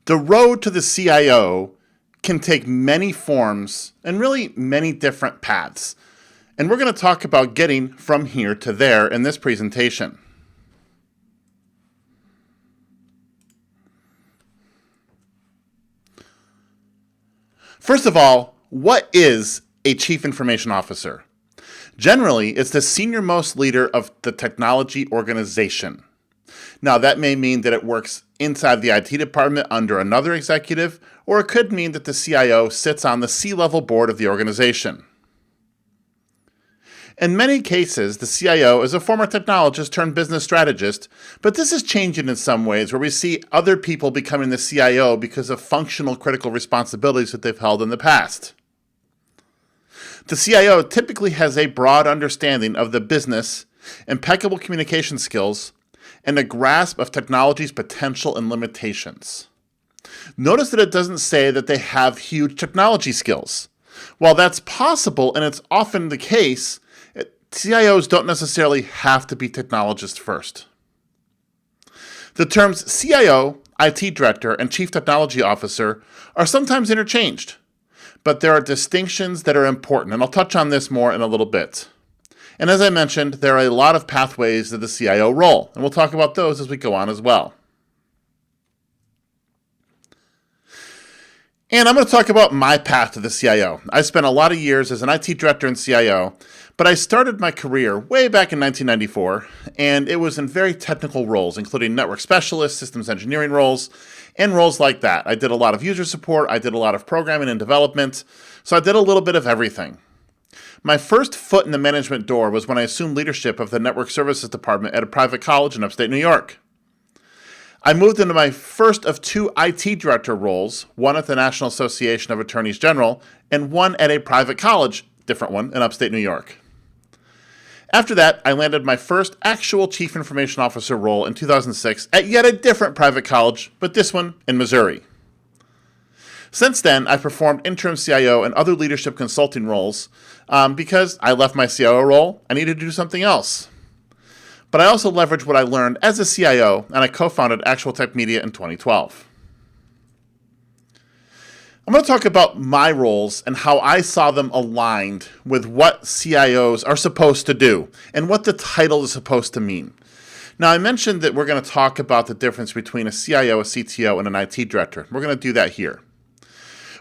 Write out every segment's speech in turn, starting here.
The road to the CIO can take many forms and really many different paths. And we're going to talk about getting from here to there in this presentation. First of all, what is a Chief Information Officer? Generally, it's the senior-most leader of the technology organization. Now, that may mean that it works inside the IT department under another executive, or it could mean that the CIO sits on the C-level board of the organization. In many cases, the CIO is a former technologist turned business strategist, but this is changing in some ways where we see other people becoming the CIO because of functional critical responsibilities that they've held in the past. The CIO typically has a broad understanding of the business, impeccable communication skills, and a grasp of technology's potential and limitations. Notice that it doesn't say that they have huge technology skills. While that's possible, and it's often the case, CIOs don't necessarily have to be technologists first. The terms CIO, IT Director, and Chief Technology Officer are sometimes interchanged, but there are distinctions that are important, and I'll touch on this more in a little bit. And as I mentioned, there are a lot of pathways to the CIO role, and we'll talk about those as we go on as well. And I'm going to talk about my path to the CIO. I spent a lot of years as an IT director and CIO, but I started my career way back in 1994, and it was in very technical roles, including network specialist, systems engineering roles, and roles like that. I did a lot of user support, I did a lot of programming and development, so I did a little bit of everything. My first foot in the management door was when I assumed leadership of the network services department at a private college in upstate New York. I moved into my first of two IT director roles, one at the National Association of Attorneys General and one at a private college, different one, in upstate New York. After that, I landed my first actual Chief Information Officer role in 2006 at yet a different private college, but this one in Missouri. Since then, I've performed interim CIO and other leadership consulting roles because I left my CIO role. I needed to do something else. But I also leveraged what I learned as a CIO, and I co-founded ActualTech Media in 2012. I'm going to talk about my roles and how I saw them aligned with what CIOs are supposed to do and what the title is supposed to mean. Now, I mentioned that we're going to talk about the difference between a CIO, a CTO, and an IT director. We're going to do that here.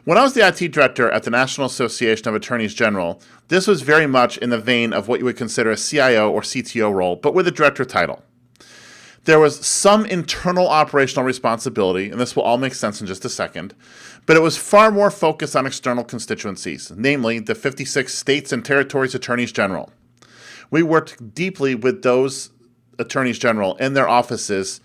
When I was the IT director at the National Association of Attorneys General, this was very much in the vein of what you would consider a CIO or CTO role, but with a director title. There was some internal operational responsibility, and this will all make sense in just a second, but it was far more focused on external constituencies, namely the 56 states and territories attorneys general. We worked deeply with those attorneys general in their offices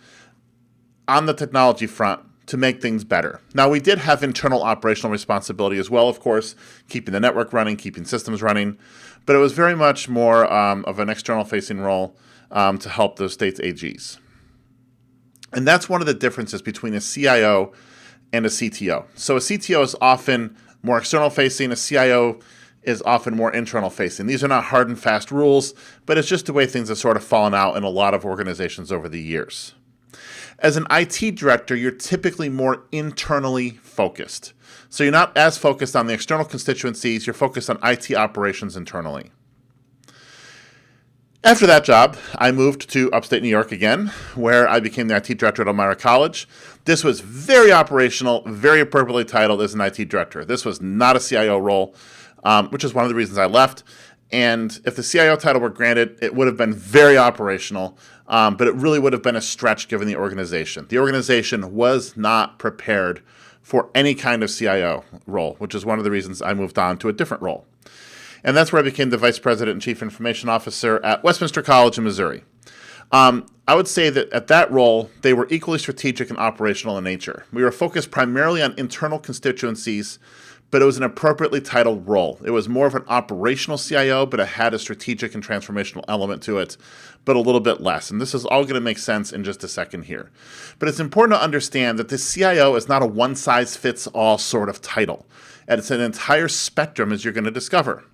on the technology front to make things better. Now, we did have internal operational responsibility as well, of course, keeping the network running, keeping systems running, but it was very much more of an external-facing role to help those states' AGs. And that's one of the differences between a CIO and a CTO. So a CTO is often more external-facing, a CIO is often more internal-facing. These are not hard and fast rules, but it's just the way things have sort of fallen out in a lot of organizations over the years. As an IT director, you're typically more internally focused. So you're not as focused on the external constituencies, you're focused on IT operations internally. After that job, I moved to upstate New York again, where I became the IT director at Elmira College. This was very operational, very appropriately titled as an IT director. This was not a CIO role, which is one of the reasons I left. And if the CIO title were granted, it would have been very operational, but it really would have been a stretch given the organization. The organization was not prepared for any kind of CIO role, which is one of the reasons I moved on to a different role. And that's where I became the Vice President and Chief Information Officer at Westminster College in Missouri. I would say that at that role, they were equally strategic and operational in nature. We were focused primarily on internal constituencies, but it was an appropriately titled role. It was more of an operational CIO, but it had a strategic and transformational element to it, but a little bit less. And this is all going to make sense in just a second here. But it's important to understand that the CIO is not a one-size-fits-all sort of title. And it's an entire spectrum, as you're going to discover.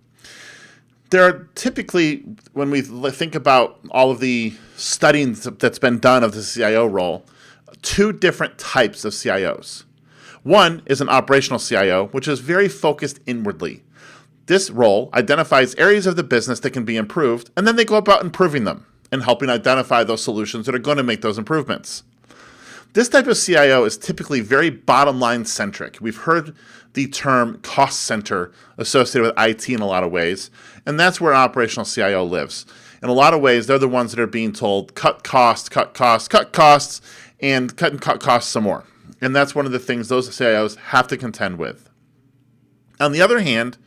There are typically, when we think about all of the studying that's been done of the CIO role, two different types of CIOs. One is an operational CIO, which is very focused inwardly. This role identifies areas of the business that can be improved, and then they go about improving them and helping identify those solutions that are going to make those improvements. This type of CIO is typically very bottom line centric. We've heard the term cost center associated with IT in a lot of ways, and that's where an operational CIO lives. In a lot of ways, they're the ones that are being told, cut costs, and cut costs some more. And that's one of the things those CIOs have to contend with. On the other hand,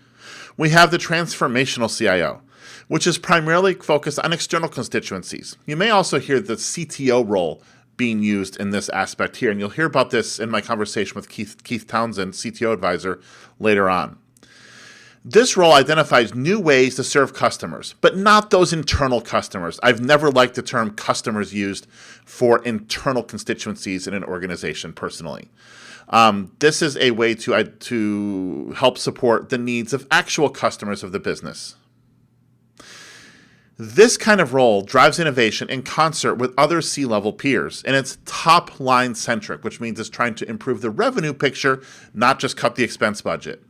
we have the transformational CIO, which is primarily focused on external constituencies. You may also hear the CTO role being used in this aspect here, and you'll hear about this in my conversation with Keith Townsend, CTO advisor, later on. This role identifies new ways to serve customers, but not those internal customers. I've never liked the term customers used for internal constituencies in an organization personally. This is a way to help support the needs of actual customers of the business. This kind of role drives innovation in concert with other C-level peers, and it's top-line centric, which means it's trying to improve the revenue picture, not just cut the expense budget.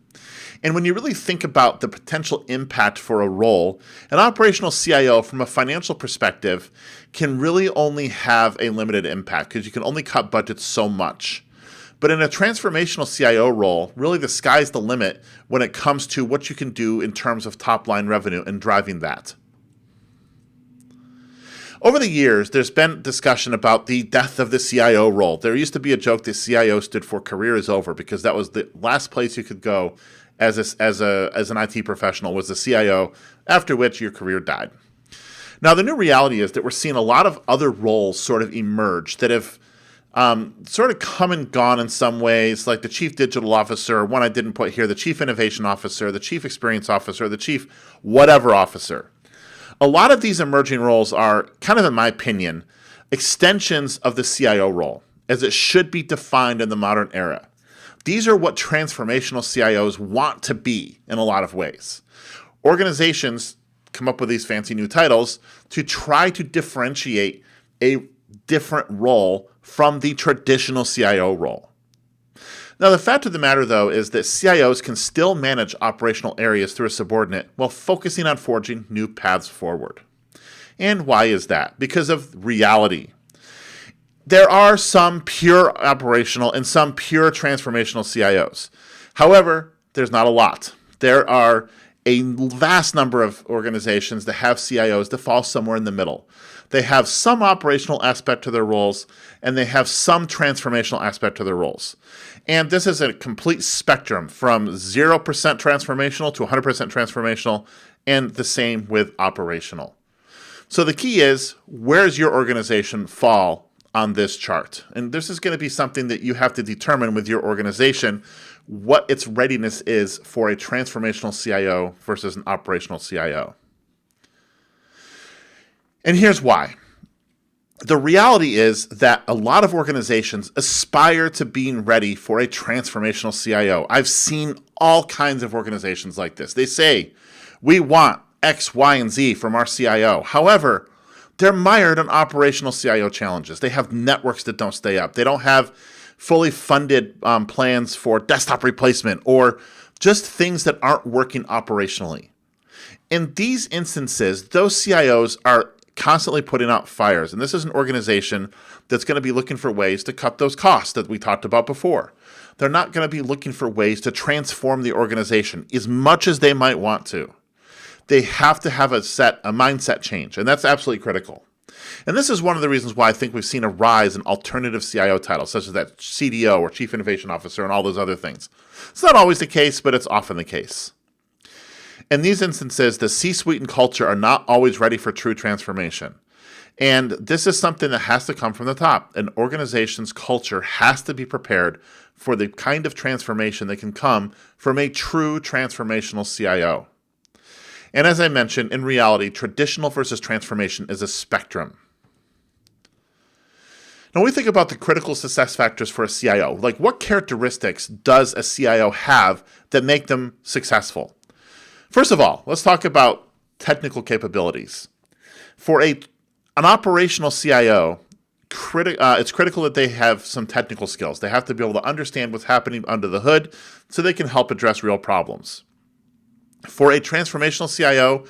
And when you really think about the potential impact for a role, an operational CIO from a financial perspective can really only have a limited impact because you can only cut budgets so much. But in a transformational CIO role, really the sky's the limit when it comes to what you can do in terms of top-line revenue and driving that. Over the years, there's been discussion about the death of the CIO role. There used to be a joke that CIO stood for career is over because that was the last place you could go as an IT professional was the CIO, after which your career died. Now, the new reality is that we're seeing a lot of other roles sort of emerge that have sort of come and gone in some ways, like the chief digital officer, one I didn't put here, the chief innovation officer, the chief experience officer, the chief whatever officer. A lot of these emerging roles are, kind of in my opinion, extensions of the CIO role, as it should be defined in the modern era. These are what transformational CIOs want to be in a lot of ways. Organizations come up with these fancy new titles to try to differentiate a different role from the traditional CIO role. Now, the fact of the matter, though, is that CIOs can still manage operational areas through a subordinate while focusing on forging new paths forward. And why is that? Because of reality. There are some pure operational and some pure transformational CIOs. However, there's not a lot. There are a vast number of organizations that have CIOs that fall somewhere in the middle. They have some operational aspect to their roles, and they have some transformational aspect to their roles. And this is a complete spectrum from 0% transformational to 100% transformational, and the same with operational. So the key is, where does your organization fall on this chart? And this is going to be something that you have to determine with your organization, what its readiness is for a transformational CIO versus an operational CIO. And here's why. The reality is that a lot of organizations aspire to being ready for a transformational CIO. I've seen all kinds of organizations like this. They say, we want X, Y, and Z from our CIO. However, they're mired in operational CIO challenges. They have networks that don't stay up. They don't have fully funded plans for desktop replacement or just things that aren't working operationally. In these instances, those CIOs are constantly putting out fires. And this is an organization that's going to be looking for ways to cut those costs that we talked about before. They're not going to be looking for ways to transform the organization as much as they might want to. They have to have a mindset change, and that's absolutely critical. And this is one of the reasons why I think we've seen a rise in alternative CIO titles, such as that CDO or Chief Innovation Officer and all those other things. It's not always the case, but it's often the case. In these instances, the C-suite and culture are not always ready for true transformation. And this is something that has to come from the top. An organization's culture has to be prepared for the kind of transformation that can come from a true transformational CIO. And as I mentioned, in reality, traditional versus transformation is a spectrum. Now, when we think about the critical success factors for a CIO, like what characteristics does a CIO have that make them successful? First of all, let's talk about technical capabilities. For an operational CIO, It's critical that they have some technical skills. They have to be able to understand what's happening under the hood so they can help address real problems. For a transformational CIO,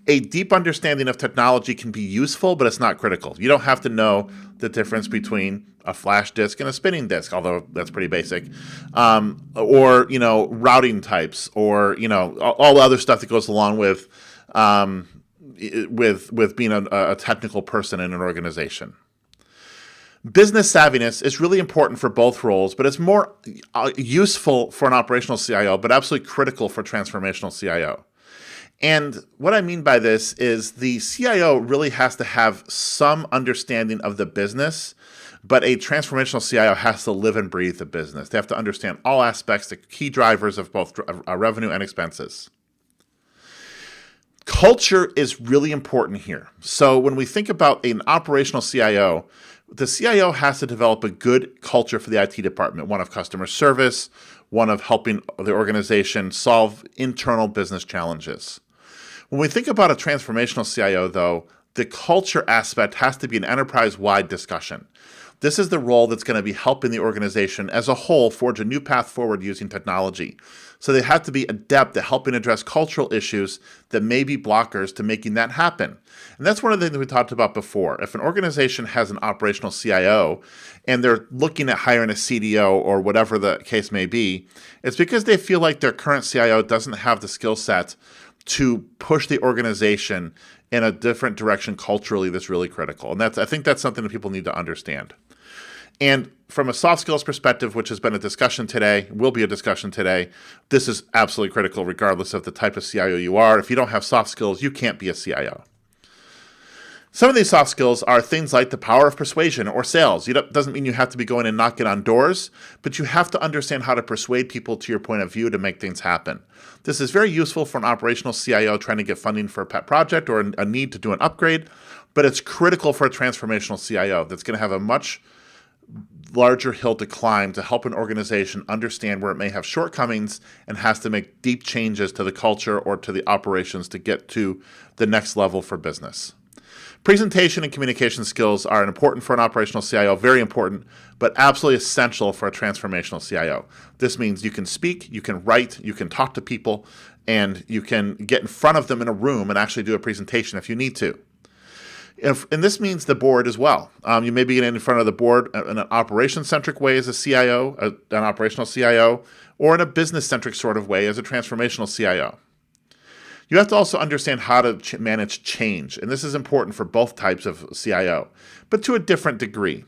a deep understanding of technology can be useful, but it's not critical. You don't have to know the difference between a flash disk and a spinning disk, although that's pretty basic, or routing types, or all the other stuff that goes along with being a technical person in an organization. Business savviness is really important for both roles, but it's more useful for an operational CIO, but absolutely critical for transformational CIO. And what I mean by this is the CIO really has to have some understanding of the business, but a transformational CIO has to live and breathe the business. They have to understand all aspects, the key drivers of both revenue and expenses. Culture is really important here. So when we think about an operational CIO, the CIO has to develop a good culture for the IT department, one of customer service, one of helping the organization solve internal business challenges. When we think about a transformational CIO, though, the culture aspect has to be an enterprise-wide discussion. This is the role that's going to be helping the organization as a whole forge a new path forward using technology. So they have to be adept at helping address cultural issues that may be blockers to making that happen. And that's one of the things we talked about before. If an organization has an operational CIO and they're looking at hiring a CDO or whatever the case may be, it's because they feel like their current CIO doesn't have the skill set to push the organization in a different direction culturally that's really critical. And I think that's something that people need to understand. And from a soft skills perspective, which has been a discussion today, will be a discussion today, this is absolutely critical regardless of the type of CIO you are. If you don't have soft skills, you can't be a CIO. Some of these soft skills are things like the power of persuasion or sales. It doesn't mean you have to be going and knocking on doors, but you have to understand how to persuade people to your point of view to make things happen. This is very useful for an operational CIO trying to get funding for a pet project or a need to do an upgrade, but it's critical for a transformational CIO that's going to have a much larger hill to climb to help an organization understand where it may have shortcomings and has to make deep changes to the culture or to the operations to get to the next level for business. Presentation and communication skills are important for an operational CIO, very important, but absolutely essential for a transformational CIO. This means you can speak, you can write, you can talk to people, and you can get in front of them in a room and actually do a presentation if you need to. And this means the board as well. You may be getting in front of the board in an operation-centric way as a CIO, an operational CIO, or in a business-centric sort of way as a transformational CIO. You have to also understand how to manage change, and this is important for both types of CIO, but to a different degree.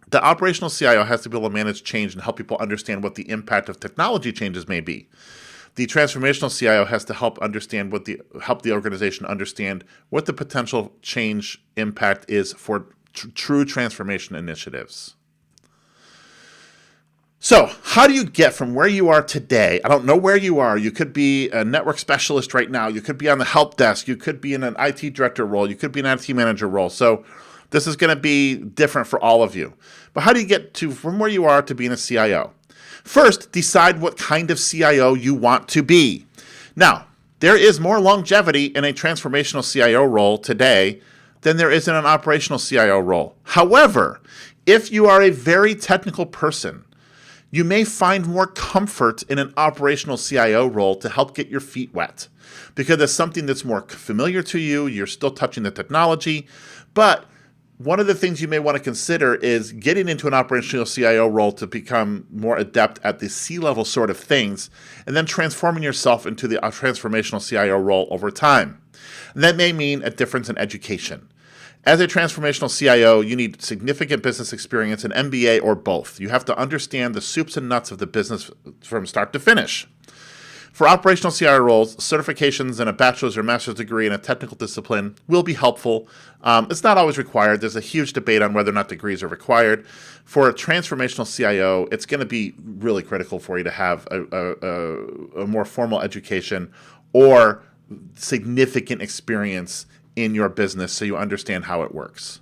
The operational CIO has to be able to manage change and help people understand what the impact of technology changes may be. The transformational CIO has to help the organization understand what the potential change impact is for true transformation initiatives. So, how do you get from where you are today? I don't know where you are. You could be a network specialist right now. You could be on the help desk. You could be in an IT director role. You could be an IT manager role. So, this is going to be different for all of you. But how do you get from where you are to being a CIO? First, decide what kind of CIO you want to be. Now, there is more longevity in a transformational CIO role today than there is in an operational CIO role. However, if you are a very technical person, you may find more comfort in an operational CIO role to help get your feet wet because it's something that's more familiar to you. You're still touching the technology, but one of the things you may want to consider is getting into an operational CIO role to become more adept at the C-level sort of things and then transforming yourself into the transformational CIO role over time. And that may mean a difference in education. As a transformational CIO, you need significant business experience, an MBA or both. You have to understand the soups and nuts of the business from start to finish. For operational CIO roles, certifications and a bachelor's or master's degree in a technical discipline will be helpful. It's not always required. There's a huge debate on whether or not degrees are required. For a transformational CIO, it's going to be really critical for you to have a more formal education or significant experience in your business so you understand how it works.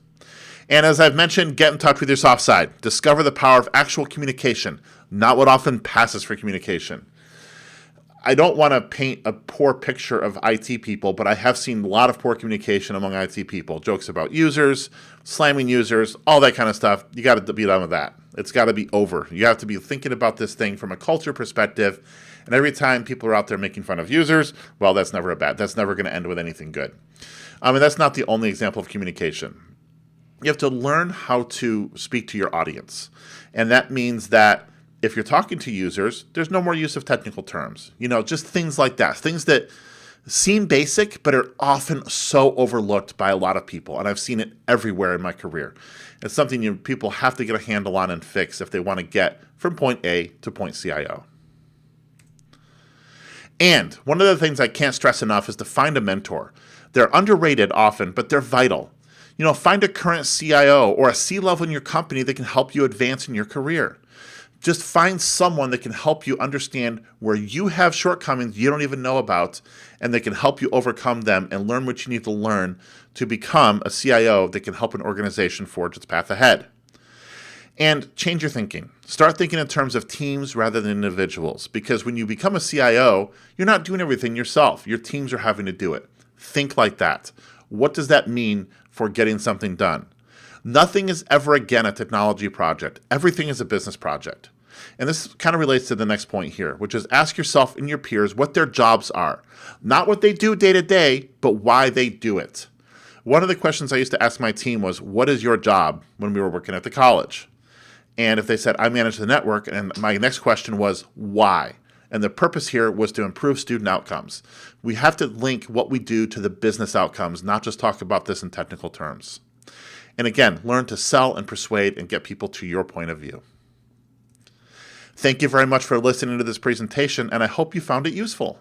And as I've mentioned, get in touch with your soft side. Discover the power of actual communication, not what often passes for communication. I don't want to paint a poor picture of IT people, but I have seen a lot of poor communication among IT people. Jokes about users, slamming users, all that kind of stuff. You got to be done with that. It's got to be over. You have to be thinking about this thing from a culture perspective. And every time people are out there making fun of users, well, that's never that's never going to end with anything good. And that's not the only example of communication. You have to learn how to speak to your audience. And that means that if you're talking to users, there's no more use of technical terms. Just things like that. Things that seem basic, but are often so overlooked by a lot of people. And I've seen it everywhere in my career. It's something people have to get a handle on and fix if they want to get from point A to point CIO. And one of the things I can't stress enough is to find a mentor. They're underrated often, but they're vital. Find a current CIO or a C-level in your company that can help you advance in your career. Just find someone that can help you understand where you have shortcomings you don't even know about, and that can help you overcome them and learn what you need to learn to become a CIO that can help an organization forge its path ahead. And change your thinking. Start thinking in terms of teams rather than individuals, because when you become a CIO, you're not doing everything yourself. Your teams are having to do it. Think like that. What does that mean for getting something done? Nothing is ever again a technology project. Everything is a business project. And this kind of relates to the next point here, which is ask yourself and your peers what their jobs are. Not what they do day to day, but why they do it. One of the questions I used to ask my team was, what is your job, when we were working at the college? And if they said, I manage the network, and my next question was, why? And the purpose here was to improve student outcomes. We have to link what we do to the business outcomes, not just talk about this in technical terms. And again, learn to sell and persuade and get people to your point of view. Thank you very much for listening to this presentation, and I hope you found it useful.